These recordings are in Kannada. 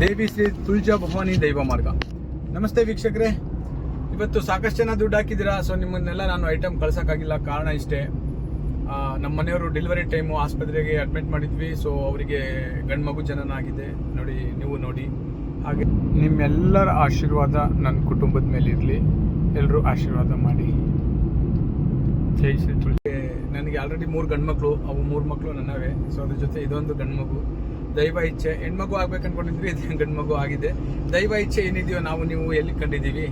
ದೇವಿ ಶ್ರೀ ತುಳಜಾ ಭವಾನಿ ದೈವ ಮಾರ್ಗ. ನಮಸ್ತೆ ವೀಕ್ಷಕರೇ, ಇವತ್ತು ಸಾಕಷ್ಟು ಜನ ದುಡ್ಡು ಹಾಕಿದ್ದೀರಾ. ಸೊ ನಿಮ್ಮನ್ನೆಲ್ಲ ನಾನು ಐಟಮ್ ಕಳ್ಸೋಕ್ಕಾಗಿಲ್ಲ. ಕಾರಣ ಇಷ್ಟೇ, ನಮ್ಮ ಮನೆಯವರು ಡೆಲಿವರಿ ಟೈಮು ಆಸ್ಪತ್ರೆಗೆ ಅಡ್ಮಿಟ್ ಮಾಡಿದ್ವಿ. ಸೊ ಅವರಿಗೆ ಗಂಡು ಮಗು ಜನನ ಆಗಿದೆ. ನೀವು ನೋಡಿ. ಹಾಗೆ ನಿಮ್ಮೆಲ್ಲರ ಆಶೀರ್ವಾದ ನನ್ನ ಕುಟುಂಬದ ಮೇಲೆ ಇರಲಿ. ಎಲ್ಲರೂ ಆಶೀರ್ವಾದ ಮಾಡಿ. ಜೈ ಶ್ರೀ ತುಳಜಿ. ನನಗೆ ಆಲ್ರೆಡಿ 3 ಗಂಡು ಮಕ್ಕಳು, ಅವು 3 ಮಕ್ಕಳು ನನ್ನವೇ. ಸೊ ಅದ್ರ ಜೊತೆ ಇದೊಂದು ಗಂಡು ಮಗು. ದೈವ ಇಚ್ಛೆ, ಹೆಣ್ಮಗು ಆಗ್ಬೇಕು ಅನ್ಕೊಂಡಿದ್ವಿ, ಗಂಡು ಮಗು ಆಗಿದೆ. ದೈವ ಇಚ್ಛೆ ಏನಿದೆಯೋ ನೀವು ಎಲ್ಲಿ ಕಂಡಿದ್ದೀವಿ.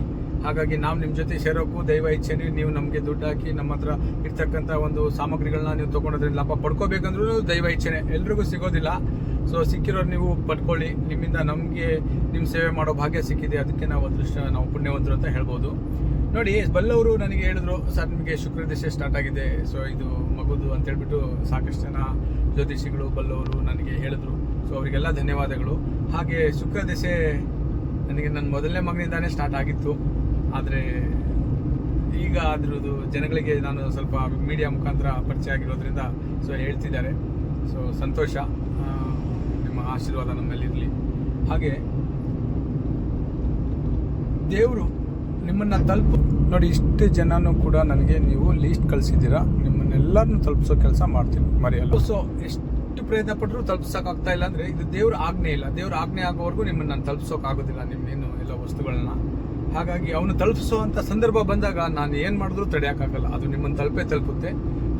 ಹಾಗಾಗಿ ನಾವು ನಿಮ್ಮ ಜೊತೆ ಸೇರೋಕ್ಕೂ ದೈವ ಇಚ್ಛೆನೇ. ನೀವು ನಮಗೆ ದುಡ್ಡು ಹಾಕಿ ನಮ್ಮ ಹತ್ರ ಇರ್ತಕ್ಕಂಥ ಒಂದು ಸಾಮಗ್ರಿಗಳನ್ನ ನೀವು ತೊಗೊಂಡೋದ್ರಿಂದ ಲಾಭ ಪಡ್ಕೋಬೇಕಂದ್ರೂ ದೈವ ಇಚ್ಛೆನೇ. ಎಲ್ರಿಗೂ ಸಿಗೋದಿಲ್ಲ. ಸೊ ಸಿಕ್ಕಿರೋರು ನೀವು ಪಡ್ಕೊಳ್ಳಿ. ನಿಮ್ಮಿಂದ ನಮಗೆ ನಿಮ್ಮ ಸೇವೆ ಮಾಡೋ ಭಾಗ್ಯ ಸಿಕ್ಕಿದೆ. ಅದಕ್ಕೆ ನಾವು ಅದೃಷ್ಟ, ನಾವು ಪುಣ್ಯವಂತರು ಅಂತ ಹೇಳ್ಬೋದು. ನೋಡಿ, ಬಲ್ಲವರು ನನಗೆ ಹೇಳಿದ್ರು, ಸರ್ ನಿಮಗೆ ಶುಕ್ರ ದಿಶೆ ಸ್ಟಾರ್ಟ್ ಆಗಿದೆ, ಸೊ ಇದು ಮಗುದು ಅಂತ ಹೇಳ್ಬಿಟ್ಟು ಸಾಕಷ್ಟು ಜನ ಜ್ಯೋತಿಷಿಗಳು ಬಲ್ಲವರು ನನಗೆ ಹೇಳಿದ್ರು. ಸೊ ಅವರಿಗೆಲ್ಲ ಧನ್ಯವಾದಗಳು. ಹಾಗೆ ಶುಕ್ರ ದಿಶೆ ನನಗೆ ನನ್ನ ಮೊದಲನೇ ಮಗನಿಂದಾನೇ ಸ್ಟಾರ್ಟ್ ಆಗಿತ್ತು. ಆದರೆ ಈಗ ಅದ್ರದ್ದು ಜನಗಳಿಗೆ ನಾನು ಸ್ವಲ್ಪ ಮೀಡಿಯಾ ಮುಖಾಂತರ ಪರಿಚಯ ಆಗಿರೋದ್ರಿಂದ ಸೊ ಹೇಳ್ತಿದ್ದಾರೆ. ಸೊ ಸಂತೋಷ. ನಿಮ್ಮ ಆಶೀರ್ವಾದ ನಮ್ಮಲ್ಲಿರಲಿ. ಹಾಗೆ ದೇವರು ನಿಮ್ಮನ್ನು ನೋಡಿ, ಇಷ್ಟು ಜನನೂ ಕೂಡ ನನಗೆ ನೀವು ಲೀಸ್ಟ್ ಕಳಿಸಿದ್ದೀರಾ. ನಿಮ್ಮನ್ನೆಲ್ಲರನ್ನು ತಲುಪಿಸೋ ಕೆಲಸ ಮಾಡ್ತೀನಿ, ಮರೆಯಲ್ಲ. ಸೊ ಎಷ್ಟು ಪ್ರಯತ್ನ ಪಟ್ಟರು ತಲುಪಿಸೋಕ್ಕಾಗ್ತಾ ಇಲ್ಲ ಅಂದರೆ ಇದು ದೇವ್ರ ಆಜ್ಞೆ ಇಲ್ಲ. ದೇವ್ರ ಆಜ್ಞೆ ಆಗೋವರೆಗೂ ನಿಮ್ಮನ್ನು ನಾನು ತಲುಪಿಸೋಕ್ಕಾಗೋದಿಲ್ಲ, ನಿಮ್ಮೇನು ಎಲ್ಲ ವಸ್ತುಗಳನ್ನ. ಹಾಗಾಗಿ ಅವನು ತಲುಪಿಸೋವಂಥ ಸಂದರ್ಭ ಬಂದಾಗ ನಾನು ಏನು ಮಾಡಿದ್ರೂ ತಡೆಯೋಕ್ಕಾಗಲ್ಲ. ಅದು ನಿಮ್ಮನ್ನು ತಲುಪುತ್ತೆ.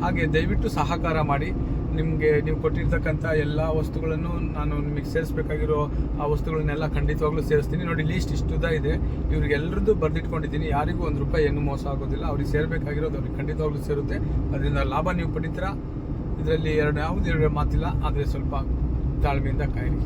ಹಾಗೆ ದಯವಿಟ್ಟು ಸಹಕಾರ ಮಾಡಿ. ನಿಮಗೆ ನೀವು ಕೊಟ್ಟಿರ್ತಕ್ಕಂಥ ಎಲ್ಲ ವಸ್ತುಗಳನ್ನು ನಾನು ನಿಮಗೆ ಸೇರಿಸ್ಬೇಕಾಗಿರೋ ಆ ವಸ್ತುಗಳನ್ನೆಲ್ಲ ಖಂಡಿತವಾಗ್ಲೂ ಸೇರಿಸ್ತೀನಿ. ನೋಡಿ, ಲೀಸ್ಟ್ ಇಷ್ಟುದ ಇದೆ. ಇವ್ರಿಗೆಲ್ಲರದ್ದು ಬರೆದಿಟ್ಕೊಂಡಿದ್ದೀನಿ. ಯಾರಿಗೂ ₹1 ಏನು ಮೋಸ ಆಗೋದಿಲ್ಲ. ಅವ್ರಿಗೆ ಸೇರಬೇಕಾಗಿರೋದು ಅವ್ರಿಗೆ ಖಂಡಿತವಾಗ್ಲೂ ಸೇರುತ್ತೆ. ಅದರಿಂದ ಲಾಭ ನೀವು ಪಡಿತೀರಾ. ಇದರಲ್ಲಿ ಎರಡು ಮಾತಿಲ್ಲ. ಆದರೆ ಸ್ವಲ್ಪ ತಾಳ್ಮೆಯಿಂದ ಕಾಯಿರಿ.